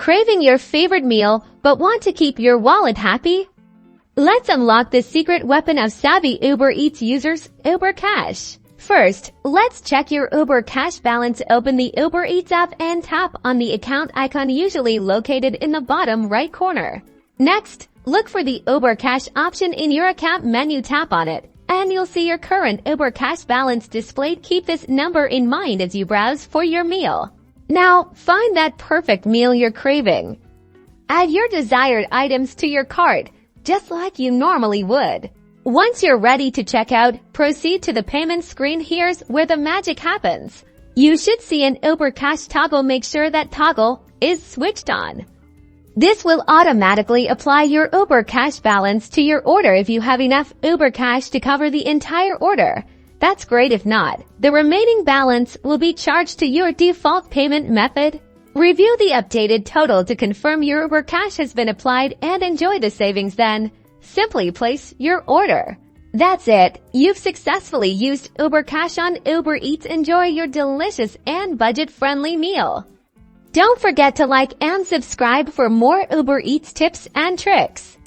Craving your favorite meal but want to keep your wallet happy? Let's unlock the secret weapon of savvy Uber Eats users, Uber Cash. First, let's check your Uber Cash balance. Open the Uber Eats app and tap on the account icon usually located in the bottom right corner. Next, look for the Uber Cash option in your account menu. Tap on it, and you'll see your current Uber Cash balance displayed. Keep this number in mind as you browse for your meal. Now, find that perfect meal you're craving. Add your desired items to your cart, just like you normally would. Once you're ready to check out, proceed to the payment screen. Here's where the magic happens. You should see an Uber Cash toggle. Make sure that toggle is switched on. This will automatically apply your Uber Cash balance to your order if you have enough Uber Cash to cover the entire order. That's great. If not, the remaining balance will be charged to your default payment method. Review the updated total to confirm your Uber Cash has been applied and enjoy the savings. Then, simply place your order. That's it. You've successfully used Uber Cash on Uber Eats. Enjoy your delicious and budget-friendly meal. Don't forget to like and subscribe for more Uber Eats tips and tricks.